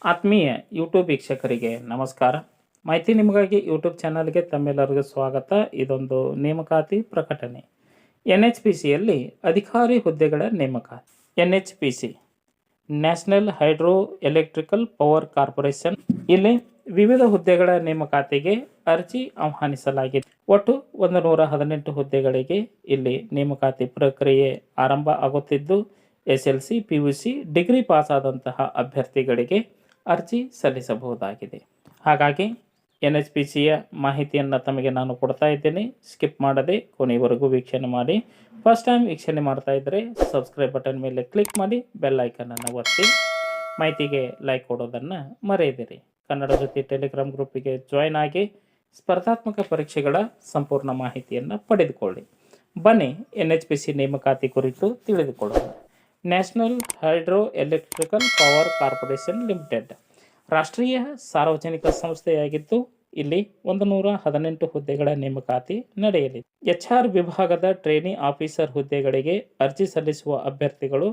ಆತ್ಮೀಯ ಯೂಟ್ಯೂಬ್ ವೀಕ್ಷಕರಿಗೆ ನಮಸ್ಕಾರ. ಮಾಹಿತಿ ನಿಮಗಾಗಿ ಯೂಟ್ಯೂಬ್ ಚಾನಲ್ಗೆ ತಮ್ಮೆಲ್ಲರಿಗೂ ಸ್ವಾಗತ. ಇದೊಂದು ನೇಮಕಾತಿ ಪ್ರಕಟಣೆ. NHPCಯಲ್ಲಿ ಅಧಿಕಾರಿ ಹುದ್ದೆಗಳ ನೇಮಕಾತಿ. NHPC national hydro electrical power corporation ಇಲ್ಲಿ ವಿವಿಧ ಹುದ್ದೆಗಳ ನೇಮಕಾತಿಗೆ ಅರ್ಜಿ ಆಹ್ವಾನಿಸಲಾಗಿದೆ. ಒಟ್ಟು 118 ಹುದ್ದೆಗಳಿಗೆ ಇಲ್ಲಿ ನೇಮಕಾತಿ ಪ್ರಕ್ರಿಯೆ ಆರಂಭ ಆಗುತ್ತಿದ್ದು SLC PUC ಡಿಗ್ರಿ ಪಾಸ್ ಆದಂತಹ ಅಭ್ಯರ್ಥಿಗಳಿಗೆ ಅರ್ಜಿ ಸಲ್ಲಿಸಬಹುದಾಗಿದೆ. ಹಾಗಾಗಿ NHPCಯ ಮಾಹಿತಿಯನ್ನು ತಮಗೆ ನಾನು ಕೊಡ್ತಾ ಇದ್ದೇನೆ. ಸ್ಕಿಪ್ ಮಾಡದೆ ಕೊನೆಯವರೆಗೂ ವೀಕ್ಷಣೆ ಮಾಡಿ. ಫಸ್ಟ್ ಟೈಮ್ ವೀಕ್ಷಣೆ ಮಾಡ್ತಾ ಇದ್ದರೆ ಸಬ್ಸ್ಕ್ರೈಬ್ ಬಟನ್ ಮೇಲೆ ಕ್ಲಿಕ್ ಮಾಡಿ, ಬೆಲ್ ಐಕನನ್ನು ಒತ್ತಿ, ಮಾಹಿತಿಗೆ ಲೈಕ್ ಕೊಡೋದನ್ನು ಮರೆಯದಿರಿ. ಕನ್ನಡ ಜೊತೆ ಟೆಲಿಗ್ರಾಮ್ ಗ್ರೂಪಿಗೆ ಜಾಯ್ನ್ ಆಗಿ ಸ್ಪರ್ಧಾತ್ಮಕ ಪರೀಕ್ಷೆಗಳ ಸಂಪೂರ್ಣ ಮಾಹಿತಿಯನ್ನು ಪಡೆದುಕೊಳ್ಳಿ. ಬನ್ನಿ NHPC ನೇಮಕಾತಿ ಕುರಿತು ತಿಳಿದುಕೊಳ್ಳೋಣ. National hydro electrical power corporation limited ರಾಷ್ಟ್ರೀಯ ಸಾರ್ವಜನಿಕ ಸಂಸ್ಥೆಯಾಗಿದ್ದು ಇಲ್ಲಿ 118 ಹುದ್ದೆಗಳ ನೇಮಕಾತಿ ನಡೆಯಲಿದೆ. HR ವಿಭಾಗದ ಟ್ರೈನಿ ಆಫೀಸರ್ ಹುದ್ದೆಗಳಿಗೆ ಅರ್ಜಿ ಸಲ್ಲಿಸುವ ಅಭ್ಯರ್ಥಿಗಳು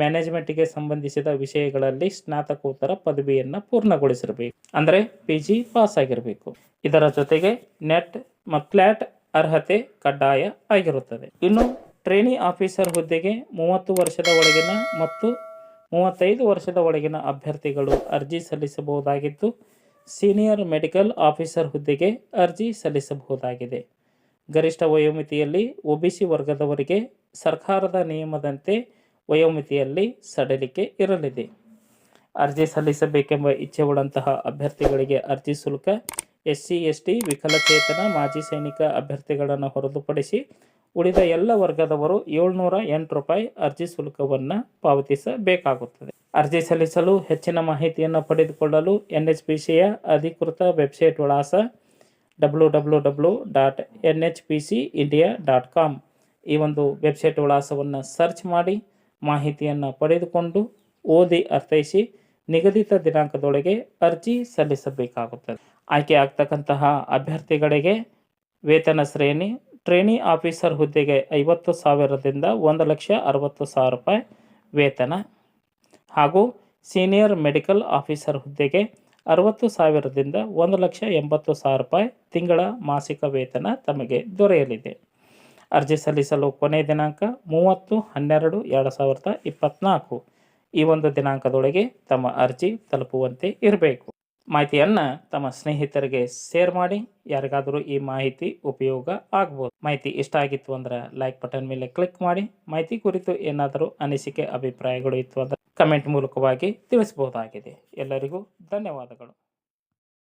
ಮ್ಯಾನೇಜ್ಮೆಂಟ್ಗೆ ಸಂಬಂಧಿಸಿದ ವಿಷಯಗಳಲ್ಲಿ ಸ್ನಾತಕೋತ್ತರ ಪದವಿಯನ್ನು ಪೂರ್ಣಗೊಳಿಸಿರಬೇಕು, ಅಂದರೆ PG ಪಾಸ್ ಆಗಿರಬೇಕು. ಇದರ ಜೊತೆಗೆ ನೆಟ್ ಮತ್ತು ಕ್ಲಾಟ್ ಅರ್ಹತೆ ಕಡ್ಡಾಯ ಆಗಿರುತ್ತದೆ. ಇನ್ನು ಟ್ರೈನಿ ಆಫೀಸರ್ ಹುದ್ದೆಗೆ 30 ವರ್ಷದ ಒಳಗಿನ ಮತ್ತು 35 ವರ್ಷದ ಒಳಗಿನ ಅಭ್ಯರ್ಥಿಗಳು ಅರ್ಜಿ ಸಲ್ಲಿಸಬಹುದಾಗಿದ್ದು, ಸೀನಿಯರ್ ಮೆಡಿಕಲ್ ಆಫೀಸರ್ ಹುದ್ದೆಗೆ ಅರ್ಜಿ ಸಲ್ಲಿಸಬಹುದಾಗಿದೆ. ಗರಿಷ್ಠ ವಯೋಮಿತಿಯಲ್ಲಿ OBC ವರ್ಗದವರಿಗೆ ಸರ್ಕಾರದ ನಿಯಮದಂತೆ ವಯೋಮಿತಿಯಲ್ಲಿ ಸಡಿಲಿಕೆ ಇರಲಿದೆ. ಅರ್ಜಿ ಸಲ್ಲಿಸಬೇಕೆಂಬ ಇಚ್ಛೆ ಉಳ್ಳಂತಹ ಅಭ್ಯರ್ಥಿಗಳಿಗೆ ಅರ್ಜಿ ಶುಲ್ಕ SC ST ವಿಕಲಚೇತನ ಮಾಜಿ ಸೈನಿಕ ಅಭ್ಯರ್ಥಿಗಳನ್ನು ಹೊರತುಪಡಿಸಿ ಉಳಿದ ಎಲ್ಲ ವರ್ಗದವರು 708 ರೂಪಾಯಿ ಅರ್ಜಿ ಶುಲ್ಕವನ್ನು ಪಾವತಿಸಬೇಕಾಗುತ್ತದೆ. ಅರ್ಜಿ ಸಲ್ಲಿಸಲು ಹೆಚ್ಚಿನ ಮಾಹಿತಿಯನ್ನು ಪಡೆದುಕೊಳ್ಳಲು NHPCಯ ಅಧಿಕೃತ ವೆಬ್ಸೈಟ್ ವಿಳಾಸ www.nhpcindia.com ಈ ಒಂದು ವೆಬ್ಸೈಟ್ ವಿಳಾಸವನ್ನು ಸರ್ಚ್ ಮಾಡಿ ಮಾಹಿತಿಯನ್ನು ಪಡೆದುಕೊಂಡು ಓದಿ ಅರ್ಥೈಸಿ ನಿಗದಿತ ದಿನಾಂಕದೊಳಗೆ ಅರ್ಜಿ ಸಲ್ಲಿಸಬೇಕಾಗುತ್ತದೆ. ಆಯ್ಕೆ ಆಗ್ತಕ್ಕಂತಹ ಅಭ್ಯರ್ಥಿಗಳಿಗೆ ವೇತನ ಶ್ರೇಣಿ ಟ್ರೈನಿ ಆಫೀಸರ್ ಹುದ್ದೆಗೆ 50,000ದಿಂದ 1,60,000 ರೂಪಾಯಿ ವೇತನ ಹಾಗೂ ಸೀನಿಯರ್ ಮೆಡಿಕಲ್ ಆಫೀಸರ್ ಹುದ್ದೆಗೆ 60,000ದಿಂದ 1,80,000 ರೂಪಾಯಿ ತಿಂಗಳ ಮಾಸಿಕ ವೇತನ ತಮಗೆ ದೊರೆಯಲಿದೆ. ಅರ್ಜಿ ಸಲ್ಲಿಸಲು ಕೊನೆಯ ದಿನಾಂಕ 30/12/2024 ಈ ಒಂದು ದಿನಾಂಕದೊಳಗೆ ತಮ್ಮ ಅರ್ಜಿ ತಲುಪುವಂತೆ ಇರಬೇಕು. ಮಾಹಿತಿಯನ್ನು ತಮ್ಮ ಸ್ನೇಹಿತರಿಗೆ ಶೇರ್ ಮಾಡಿ. ಯಾರಿಗಾದರೂ ಈ ಮಾಹಿತಿ ಉಪಯೋಗ ಆಗ್ಬೋದು. ಮಾಹಿತಿ ಇಷ್ಟ ಆಗಿತ್ತು ಅಂದ್ರೆ ಲೈಕ್ ಬಟನ್ ಮೇಲೆ ಕ್ಲಿಕ್ ಮಾಡಿ. ಮಾಹಿತಿ ಕುರಿತು ಏನಾದರೂ ಅನಿಸಿಕೆ ಅಭಿಪ್ರಾಯಗಳು ಇತ್ತು ಅಂದರೆ ಕಮೆಂಟ್ ಮೂಲಕವಾಗಿ ತಿಳಿಸಬಹುದಾಗಿದೆ. ಎಲ್ಲರಿಗೂ ಧನ್ಯವಾದಗಳು.